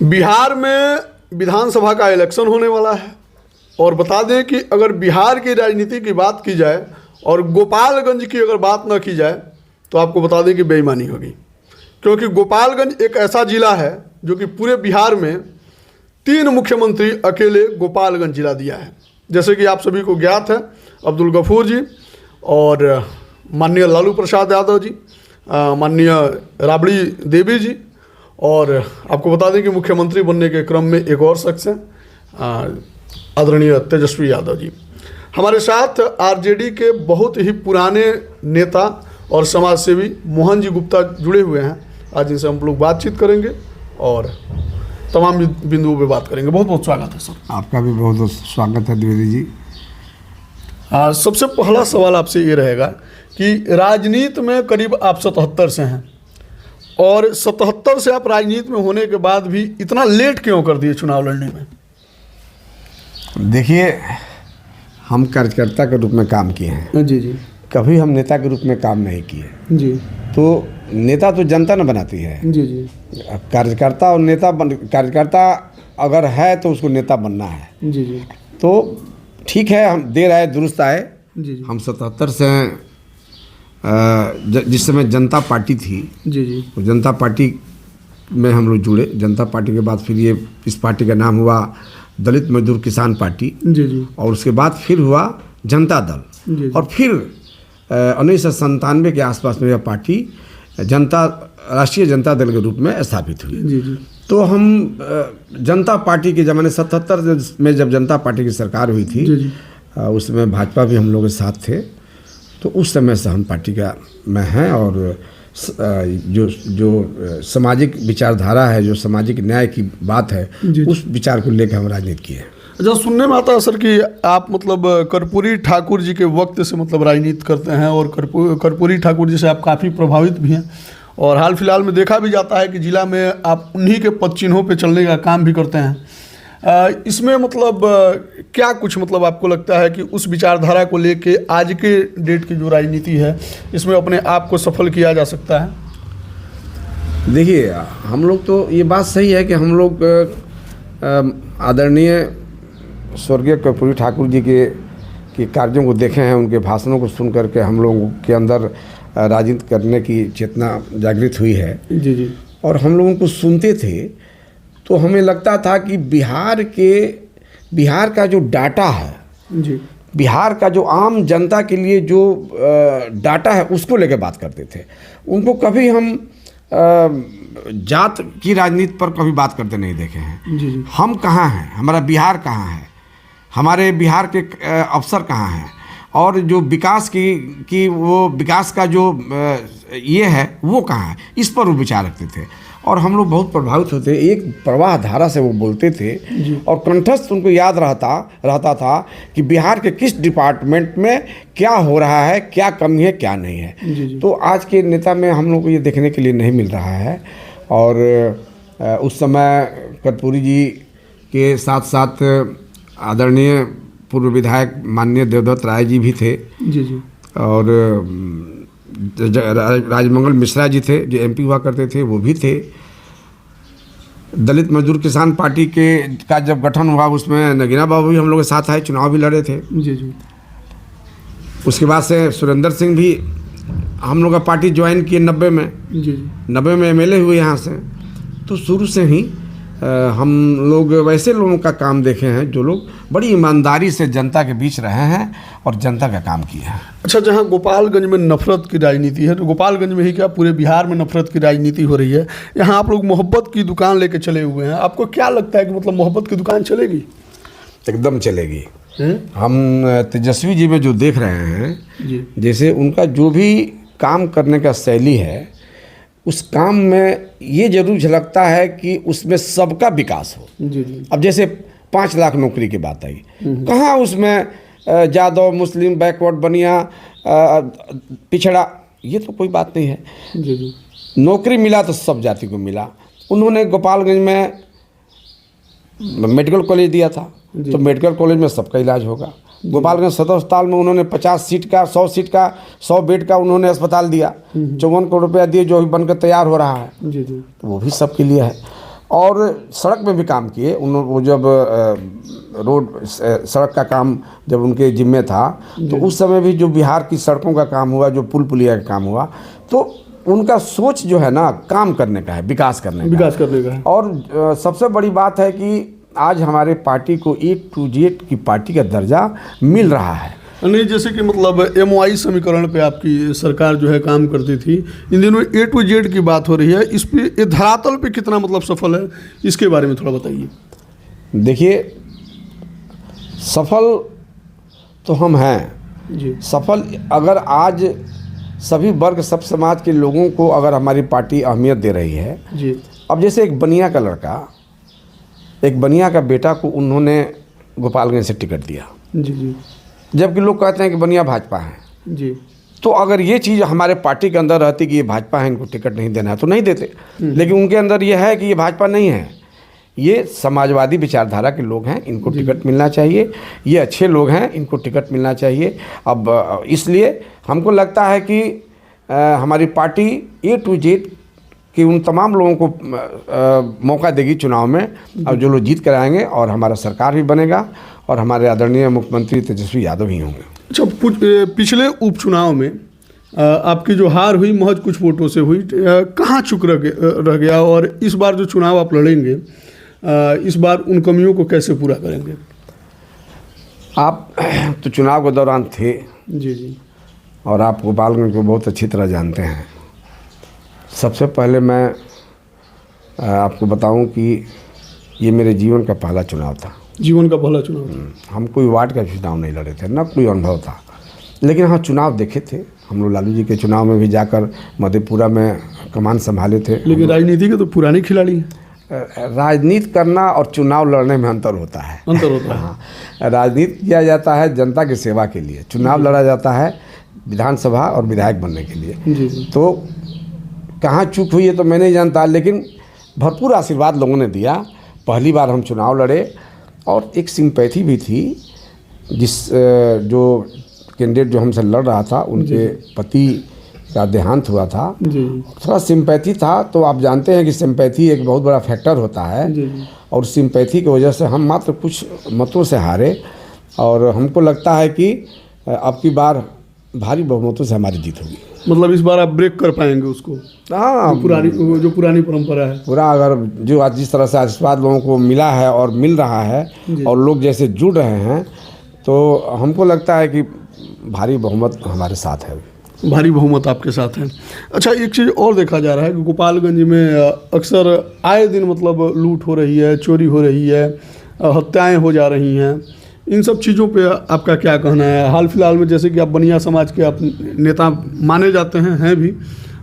बिहार में विधानसभा का इलेक्शन होने वाला है और बता दें कि अगर बिहार की राजनीति की बात की जाए और गोपालगंज की अगर बात न की जाए तो आपको बता दें कि बेईमानी होगी, क्योंकि गोपालगंज एक ऐसा ज़िला है जो कि पूरे बिहार में 3 मुख्यमंत्री अकेले गोपालगंज जिला दिया है। जैसे कि आप सभी को ज्ञात है, अब्दुल गफूर जी और माननीय लालू प्रसाद यादव जी, माननीय राबड़ी देवी जी, और आपको बता दें कि मुख्यमंत्री बनने के क्रम में एक और शख्स हैं, आदरणीय तेजस्वी यादव जी। हमारे साथ आरजेडी के बहुत ही पुराने नेता और समाजसेवी मोहन जी गुप्ता जुड़े हुए हैं। आज इनसे हम लोग बातचीत करेंगे और तमाम बिंदुओं पे बात करेंगे। बहुत बहुत स्वागत है सर। आपका भी बहुत बहुत स्वागत है द्विवेदी जी। सबसे पहला सवाल आपसे ये रहेगा कि राजनीति में करीब आप 77 से हैं और 77 से आप राजनीति में होने के बाद भी इतना लेट क्यों कर दिए चुनाव लड़ने में? देखिए, हम कार्यकर्ता के रूप में काम किए हैं जी जी, कभी हम नेता के रूप में काम नहीं किए जी। तो नेता तो जनता न बनाती है जी जी, कार्यकर्ता, और कार्यकर्ता अगर है तो उसको नेता बनना है। जी जी, तो ठीक है, हम देर आए दुरुस्त आए। जी जी, हम 77 से जिस समय जनता पार्टी थी, जी जी, तो जनता पार्टी में हम लोग जुड़े। जनता पार्टी के बाद फिर इस पार्टी का नाम हुआ दलित मजदूर किसान पार्टी, जी जी, और उसके बाद फिर हुआ जनता दल, जी जी, और फिर 1997 के आसपास में यह पार्टी राष्ट्रीय जनता दल के रूप में स्थापित हुई। जी जी, तो हम जनता पार्टी के ज़माने 77 में जब जनता पार्टी की सरकार हुई थी, जी जी, उसमें भाजपा भी हम लोग के साथ थे। तो उस समय से हम पार्टी का में हैं, और जो सामाजिक विचारधारा है, जो सामाजिक न्याय की बात है, उस विचार को लेकर हम राजनीति किए हैं। अच्छा, सुनने में आता है सर कि आप मतलब कर्पूरी ठाकुर जी के वक्त से मतलब राजनीति करते हैं और कर्पूरी ठाकुर जी से आप काफ़ी प्रभावित भी हैं, और हाल फिलहाल में देखा भी जाता है कि ज़िला में आप उन्हीं के पद चिन्हों पर चलने का काम भी करते हैं। इसमें मतलब क्या कुछ मतलब आपको लगता है कि उस विचारधारा को लेके आज के डेट की जो राजनीति है इसमें अपने आप को सफल किया जा सकता है? देखिए, हम लोग तो ये बात सही है कि हम लोग आदरणीय स्वर्गीय कर्पूरी ठाकुर जी के कार्यों को देखे हैं, उनके भाषणों को सुन करके हम लोगों के अंदर राजनीति करने की चेतना जागृत हुई है। जी जी, और हम लोगों को सुनते थे तो हमें लगता था कि बिहार का जो डाटा है, जी, बिहार का जो आम जनता के लिए जो डाटा है, उसको लेकर बात करते थे। उनको कभी हम जात की राजनीति पर कभी बात करते नहीं देखे हैं। जी जी, हम कहाँ हैं, हमारा बिहार कहाँ है, हमारे बिहार के अफसर कहाँ हैं, और जो विकास की वो विकास का जो ये है वो कहाँ है, इस पर वो विचार रखते थे। और हम लोग बहुत प्रभावित होते, एक प्रवाह धारा से वो बोलते थे, और कंठस्थ उनको याद रहता था कि बिहार के किस डिपार्टमेंट में क्या हो रहा है, क्या कमी है, क्या नहीं है। जी जी, तो आज के नेता में हम लोग को ये देखने के लिए नहीं मिल रहा है। और उस समय कर्पूरी जी के साथ साथ आदरणीय पूर्व विधायक माननीय देवदत्त राय जी भी थे, जी जी, और राजमंगल मिश्रा जी थे जो MP हुआ करते थे, वो भी थे। दलित मजदूर किसान पार्टी का जब गठन हुआ, उसमें नगीना बाबू भी हम लोग के साथ आए, चुनाव भी लड़े थे। जी जी, उसके बाद से सुरेंद्र सिंह भी हम लोग का पार्टी ज्वाइन किए 90 में। जी जी, 90 में MLA हुए यहाँ से। तो शुरू से ही हम लोग वैसे लोगों का काम देखे हैं जो लोग बड़ी ईमानदारी से जनता के बीच रहे हैं और जनता का काम किए हैं। अच्छा, जहाँ गोपालगंज में नफरत की राजनीति है, तो गोपालगंज में ही क्या पूरे बिहार में नफरत की राजनीति हो रही है, यहाँ आप लोग मोहब्बत की दुकान लेके चले हुए हैं। आपको क्या लगता है कि मतलब मोहब्बत की दुकान चलेगी? एकदम चलेगी। हम तेजस्वी जी में जो देख रहे हैं जी, जैसे उनका जो भी काम करने का शैली है, उस काम में ये जरूर झलकता है कि उसमें सबका विकास हो। जी जी, अब जैसे 5 लाख नौकरी की बात आई, कहाँ उसमें यादव, मुस्लिम, बैकवर्ड, बनिया, पिछड़ा, ये तो कोई बात नहीं है। जी जी, नौकरी मिला तो सब जाति को मिला। उन्होंने गोपालगंज में मेडिकल कॉलेज दिया था, तो मेडिकल कॉलेज में सबका इलाज होगा। गोपालगंज सदर अस्पताल में उन्होंने 50 सीट का 100 सीट का 100 बेड का उन्होंने अस्पताल दिया, 54 करोड़ रुपया दिए, जो अभी बनकर तैयार हो रहा है। जी जी, तो वो भी सबके लिए है। और सड़क में भी काम किए। वो जब रोड सड़क का काम जब उनके जिम्मे था तो उस समय भी जो बिहार की सड़कों का काम हुआ, जो पुल पुलिया का काम हुआ, तो उनका सोच जो है ना काम करने का है, विकास करने का है। और सबसे बड़ी बात है कि आज हमारे पार्टी को A to Z की पार्टी का दर्जा मिल रहा है। नहीं, जैसे कि मतलब MOI समीकरण पे आपकी सरकार जो है काम करती थी, इन दिनों A to Z की बात हो रही है, इस पे ये धरातल पे कितना मतलब सफल है, इसके बारे में थोड़ा बताइए। देखिए, सफल तो हम हैं जी। सफल अगर आज सभी वर्ग, सब समाज के लोगों को अगर हमारी पार्टी अहमियत दे रही है जी। अब जैसे एक बनिया का लड़का, एक बनिया का बेटा को उन्होंने गोपालगंज से टिकट दिया, जी जी, जबकि लोग कहते हैं कि बनिया भाजपा है। जी। तो अगर ये चीज़ हमारे पार्टी के अंदर रहती कि ये भाजपा है, इनको टिकट नहीं देना है, तो नहीं देते। लेकिन उनके अंदर ये है कि ये भाजपा नहीं है, ये समाजवादी विचारधारा के लोग हैं, इनको टिकट मिलना चाहिए, ये अच्छे लोग हैं, इनको टिकट मिलना चाहिए। अब इसलिए हमको लगता है कि हमारी पार्टी A to Z कि उन तमाम लोगों को मौका देगी चुनाव में, और जो लोग जीत कर आएंगे, और हमारा सरकार भी बनेगा, और हमारे आदरणीय मुख्यमंत्री तेजस्वी यादव ही होंगे। अच्छा, पिछले उपचुनाव में आपकी जो हार हुई महज कुछ वोटों से हुई, कहाँ चुक रह गया, और इस बार जो चुनाव आप लड़ेंगे, इस बार उन कमियों को कैसे पूरा करेंगे? आप तो चुनाव के दौरान थे जी जी, और आप गोपालगंज को बहुत अच्छी तरह जानते हैं। सबसे पहले मैं आपको बताऊं कि ये मेरे जीवन का पहला चुनाव था। जीवन का पहला चुनाव था। हम कोई वार्ड का चुनाव नहीं लड़े थे, ना कोई अनुभव था, लेकिन हाँ चुनाव देखे थे। हम लोग लालू जी के चुनाव में भी जाकर मधेपुरा में कमान संभाले थे। लेकिन राजनीति के तो पुराने खिलाड़ी हैं। राजनीति करना और चुनाव लड़ने में अंतर होता है। हाँ, राजनीति किया जाता है जनता की सेवा के लिए, चुनाव लड़ा जाता है विधानसभा और विधायक बनने के लिए। जी। तो कहाँ चूक हुई है तो मैं नहीं जानता, लेकिन भरपूर आशीर्वाद लोगों ने दिया। पहली बार हम चुनाव लड़े, और एक सिंपैथी भी थी, जो कैंडिडेट जो हमसे लड़ रहा था उनके पति का देहांत हुआ था, थोड़ा सिंपैथी था। तो आप जानते हैं कि सिंपैथी एक बहुत बड़ा फैक्टर होता है, और सिंपैथी की वजह से हम मात्र कुछ मतों से हारे, और हमको लगता है कि अब की बार भारी बहुमतों से हमारी जीत होगी। मतलब इस बार आप ब्रेक कर पाएंगे उसको? हाँ, जो पुरानी परंपरा है पूरा, अगर जो आज जिस तरह से आशीर्वाद लोगों को मिला है और मिल रहा है, और लोग जैसे जुड़ रहे हैं, तो हमको लगता है कि भारी बहुमत हमारे साथ है। भारी बहुमत आपके साथ है। अच्छा, एक चीज़ और देखा जा रहा है कि गोपालगंज में अक्सर आए दिन मतलब लूट हो रही है, चोरी हो रही है, हत्याएं हो जा रही हैं। इन सब चीज़ों पे आपका क्या कहना है? हाल फिलहाल में जैसे कि आप बनिया समाज के आप नेता माने जाते हैं भी,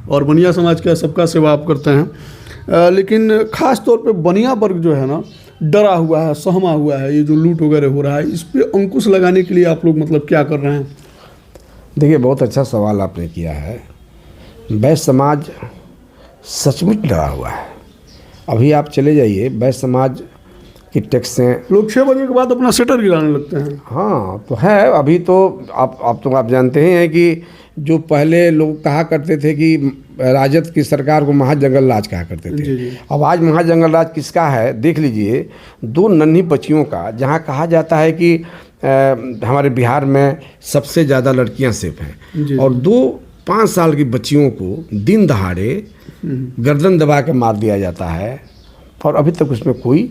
और बनिया समाज का सबका सेवा आप करते हैं, लेकिन ख़ास तौर पे बनिया वर्ग जो है ना डरा हुआ है, सहमा हुआ है। ये जो लूट वगैरह हो रहा है, इस पे अंकुश लगाने के लिए आप लोग मतलब क्या कर रहे हैं? देखिए, बहुत अच्छा सवाल आपने किया है। वैश्य समाज सचमुच डरा हुआ है। अभी आप चले जाइए, वैश्य समाज की टैक्सें, लोग 6 बजे के बाद अपना शटर गिराने लगते हैं। हाँ, तो है। अभी तो आप जानते ही हैं कि जो पहले लोग कहा करते थे कि राजद की सरकार को महाजंगल राज कहा करते थे। जी। अब आज महाजंगल राज किसका है देख लीजिए। 2 नन्ही बच्चियों का, जहाँ कहा जाता है कि हमारे बिहार में सबसे ज़्यादा लड़कियां सेफ हैं, और 2-5 साल की बच्चियों को दिन दहाड़े गर्दन दबा के मार दिया जाता है, और अभी तक उसमें कोई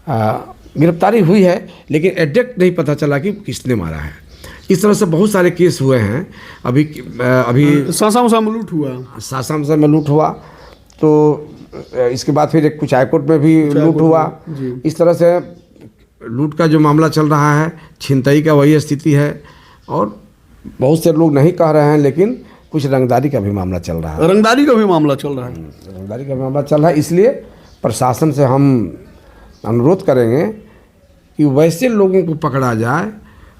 गिरफ्तारी हुई है, लेकिन एग्जैक्ट नहीं पता चला कि किसने मारा है। इस तरह से बहुत सारे केस हुए हैं। अभी सासाराम में लूट हुआ, सासाराम में लूट हुआ, तो इसके बाद फिर कुछ हाईकोर्ट में भी लूट हुआ। इस तरह से लूट का जो मामला चल रहा है, छिनतई का वही स्थिति है, और बहुत से लोग नहीं कह रहे हैं, लेकिन कुछ रंगदारी का भी मामला चल रहा है। रंगदारी का भी मामला चल रहा है। रंगदारी का मामला चल रहा है। इसलिए प्रशासन से हम अनुरोध करेंगे कि वैसे लोगों को पकड़ा जाए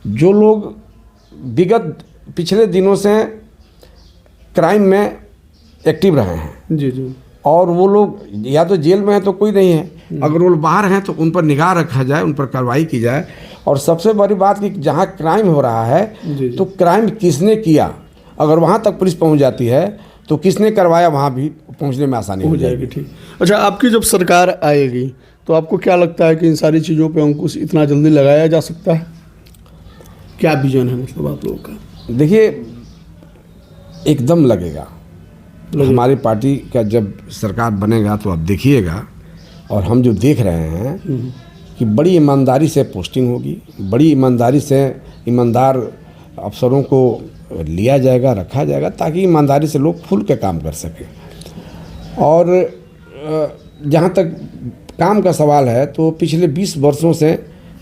जो लोग विगत पिछले दिनों से क्राइम में एक्टिव रहे हैं। जी। और वो लोग या तो जेल में है तो कोई नहीं है, अगर वो बाहर हैं तो उन पर निगाह रखा जाए, उन पर कार्रवाई की जाए। और सबसे बड़ी बात कि जहाँ क्राइम हो रहा है, तो क्राइम किसने किया, अगर वहाँ तक पुलिस पहुँच जाती है तो किसने करवाया वहाँ भी पहुँचने में आसानी हो जाएगी। ठीक। अच्छा, आपकी जब सरकार आएगी तो आपको क्या लगता है कि इन सारी चीज़ों पे अंकुश इतना जल्दी लगाया जा सकता है? क्या विजन है मतलब आप लोगों का? देखिए, एकदम लगेगा। हमारी पार्टी का जब सरकार बनेगा तो आप देखिएगा, और हम जो देख रहे हैं कि बड़ी ईमानदारी से पोस्टिंग होगी, बड़ी ईमानदारी से ईमानदार अफसरों को लिया जाएगा, रखा जाएगा, ताकि ईमानदारी से लोग खुल के काम कर सकें। और जहाँ तक काम का सवाल है तो पिछले 20 वर्षों से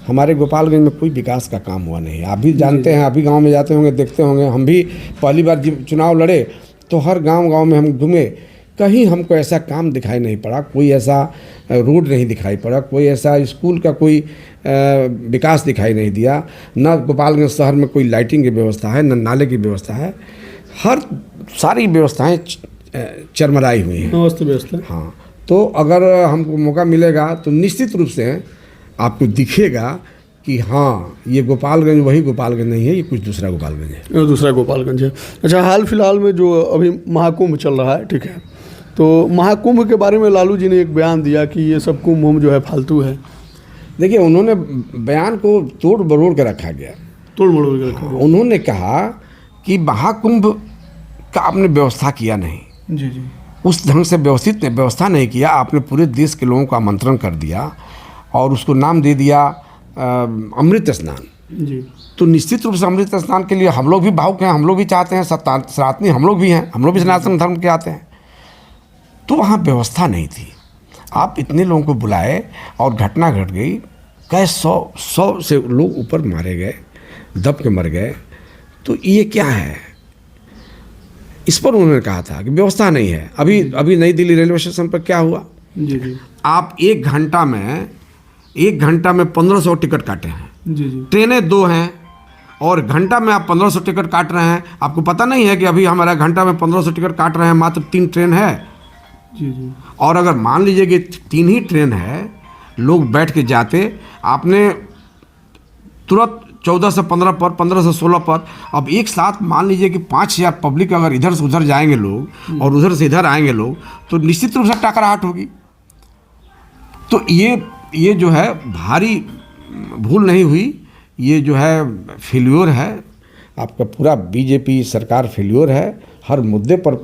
हमारे गोपालगंज में कोई विकास का काम हुआ नहीं है। आप भी जानते हैं, आप भी गाँव में जाते होंगे, देखते होंगे। हम भी पहली बार जब चुनाव लड़े तो हर गांव में हम घूमे, कहीं हमको ऐसा काम दिखाई नहीं पड़ा, कोई ऐसा रोड नहीं दिखाई पड़ा, कोई ऐसा स्कूल का कोई विकास दिखाई नहीं दिया। न गोपालगंज शहर में कोई लाइटिंग की व्यवस्था है, न नाले की व्यवस्था है। हर सारी व्यवस्थाएं चरमराई हुई हैं। व्यवस्था। हाँ, तो अगर हमको मौका मिलेगा तो निश्चित रूप से आपको दिखेगा कि हाँ, ये गोपालगंज वही गोपालगंज नहीं है, ये कुछ दूसरा गोपालगंज है। ये दूसरा गोपालगंज है। अच्छा, हाल फिलहाल में जो अभी महाकुंभ चल रहा है, ठीक है, तो महाकुंभ के बारे में लालू जी ने एक बयान दिया कि ये सब कुंभ जो है फालतू है। देखिए, उन्होंने बयान को तोड़ मरोड़ के रखा गया। तोड़ मरोड़ के रखा गया। उन्होंने कहा कि महाकुंभ का आपने व्यवस्था किया नहीं। जी जी। उस ढंग से व्यवस्था नहीं किया। आपने पूरे देश के लोगों का आमंत्रण कर दिया और उसको नाम दे दिया अमृत स्नान। जी। तो निश्चित रूप से अमृत स्नान के लिए हम लोग भी भावुक हैं, हम लोग भी चाहते हैं, सनातनी हम लोग भी हैं, हम लोग भी सनातन धर्म के आते हैं। तो वहाँ व्यवस्था नहीं थी। आप इतने लोगों को बुलाए और घटना घट गई, कई सौ से लोग ऊपर मारे गए, दब के मर गए। तो ये क्या है? इस पर उन्होंने कहा था कि व्यवस्था नहीं है। अभी नई दिल्ली रेलवे स्टेशन पर क्या हुआ? जी जी। आप एक घंटा में 1500 टिकट काटे हैं। जी जी। ट्रेनें 2 हैं और घंटा में आप 1500 टिकट काट रहे हैं। आपको पता नहीं है कि अभी हमारा घंटा में 1500 टिकट काट रहे हैं, मात्र 3 ट्रेन है। जी जी। और अगर मान लीजिए कि 3 ही ट्रेन है, लोग बैठ के जाते, आपने तुरंत 14 से 15 पर, 15 से 16 पर, अब एक साथ मान लीजिए कि 5000 पब्लिक अगर इधर से उधर जाएंगे लोग और उधर से इधर आएंगे लोग, तो निश्चित रूप से टकराहट होगी। तो ये जो है भारी भूल नहीं हुई, ये जो है फेल्योर है। आपका पूरा बीजेपी सरकार फेल्योर है, हर मुद्दे पर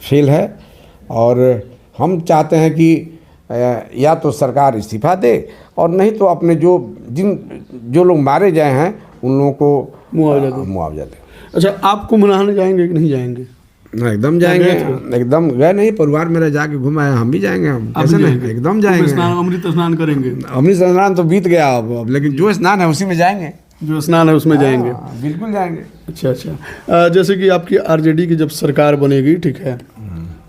फेल है। और हम चाहते हैं कि या तो सरकार इस्तीफा दे और नहीं तो अपने जो लोग मारे गए हैं उन लोगों को मुआवजा दे। अच्छा, आप कुंभ नहाने जाएंगे कि नहीं जाएंगे? एकदम जाएंगे। एकदम गए नहीं, परिवार मेरा जाके घुमा है, हम भी जाएंगे। हम कैसे नहीं, एकदम जाएंगे। अमृत स्नान करेंगे। अमृत स्नान तो बीत गया अब, लेकिन जो स्नान है उसी में जाएंगे। जो स्नान है उसमें जाएंगे। बिल्कुल जाएंगे। अच्छा, जैसे कि आपकी आरजेडी की जब सरकार बनेगी, ठीक है,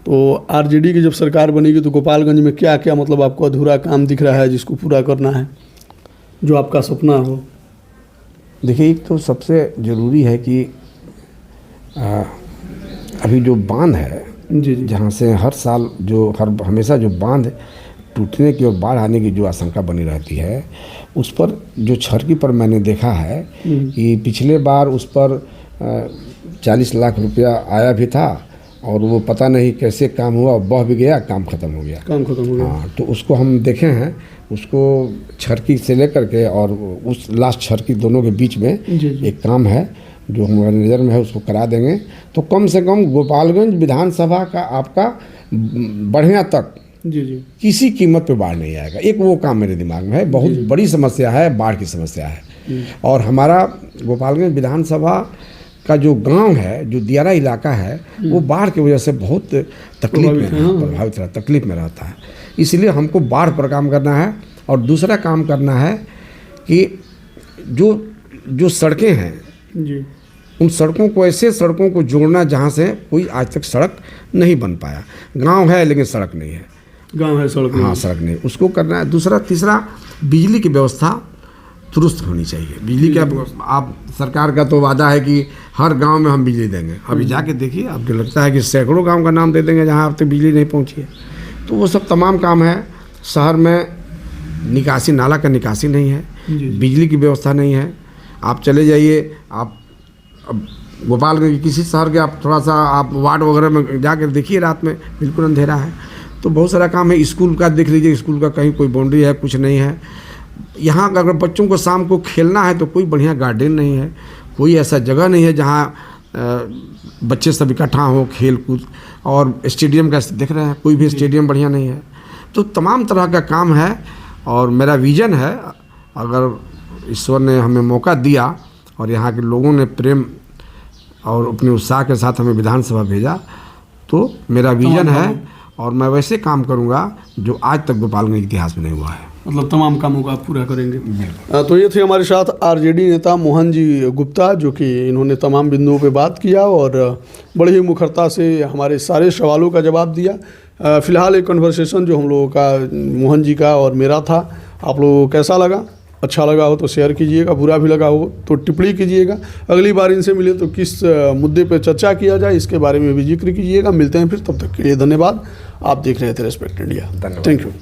तो आरजेडी की जब सरकार बनेगी तो गोपालगंज में क्या क्या मतलब आपको अधूरा काम दिख रहा है जिसको पूरा करना है, जो आपका सपना हो? देखिए, एक तो सबसे ज़रूरी है कि अभी जो बांध है, जी जी, जहाँ से हर साल हमेशा जो बांध टूटने की और बाढ़ आने की जो आशंका बनी रहती है, उस पर जो छरकी पर मैंने देखा है कि पिछले बार उस पर 40 लाख रुपया आया भी था और वो पता नहीं कैसे काम हुआ, बह भी गया, काम खत्म हो गया। हाँ, तो उसको हम देखे हैं, उसको छरकी से लेकर के और उस लास्ट छरकी दोनों के बीच में एक काम है जो हमारे नज़र में है, उसको करा देंगे तो कम से कम गोपालगंज विधानसभा का आपका बढ़िया तक किसी कीमत पे बाढ़ नहीं आएगा। एक वो काम मेरे दिमाग में है। बहुत बड़ी समस्या है, बाढ़ की समस्या है। और हमारा गोपालगंज विधानसभा का जो गांव है, जो दियारा इलाका है, वो बाढ़ की वजह से बहुत तकलीफ में रहता है। इसलिए हमको बाढ़ पर काम करना है। और दूसरा काम करना है कि जो सड़कें हैं जी, उन सड़कों को, ऐसे सड़कों को जोड़ना जहाँ से कोई आज तक सड़क नहीं बन पाया। गांव है लेकिन सड़क नहीं है, गांव है सड़क नहीं। हाँ, सड़क नहीं, उसको करना है। तीसरा बिजली की व्यवस्था दुरुस्त होनी चाहिए। बिजली का आप सरकार का तो वादा है कि हर गांव में हम बिजली देंगे। अभी जाके देखिए, आपको लगता है कि सैकड़ों गांव का नाम दे देंगे जहां अब तक बिजली नहीं पहुंची है। तो वो सब तमाम काम है। शहर में निकासी, नाला का निकासी नहीं है, बिजली की व्यवस्था नहीं है। आप चले जाइए, आप अब गोपालगंज किसी शहर के आप थोड़ा सा आप वार्ड वगैरह में जाकर देखिए, रात में बिल्कुल अंधेरा है। तो बहुत सारा काम है। स्कूल का देख लीजिए, स्कूल का कहीं कोई बाउंड्री है, कुछ नहीं है। यहाँ अगर बच्चों को शाम को खेलना है तो कोई बढ़िया गार्डन नहीं है, कोई ऐसा जगह नहीं है जहाँ बच्चे सब इकट्ठा हो खेल कूद। और स्टेडियम का देख रहे हैं, कोई भी स्टेडियम बढ़िया नहीं है। तो तमाम तरह का काम है और मेरा विज़न है, अगर ईश्वर ने हमें मौका दिया और यहाँ के लोगों ने प्रेम और अपने उत्साह के साथ हमें विधानसभा भेजा, तो मेरा विज़न है और मैं वैसे काम करूँगा जो आज तक गोपालगंज इतिहास में नहीं हुआ है। मतलब तमाम कामों का आप पूरा करेंगे। तो ये थे हमारे साथ आरजेडी नेता मोहन जी गुप्ता, जो कि इन्होंने तमाम बिंदुओं पे बात किया और बड़ी ही मुखरता से हमारे सारे सवालों का जवाब दिया। फिलहाल एक कन्वर्सेशन जो हम लोगों का मोहन जी का और मेरा था, आप लोगों को कैसा लगा? अच्छा लगा हो तो शेयर कीजिएगा, बुरा भी लगा हो तो टिप्पणी कीजिएगा। अगली बार इनसे मिले तो किस मुद्दे पर चर्चा किया जाए इसके बारे में भी जिक्र कीजिएगा। मिलते हैं फिर, तब तक के लिए धन्यवाद। आप देख रहे थे रेस्पेक्ट इंडिया। धन्यवाद। Thank you.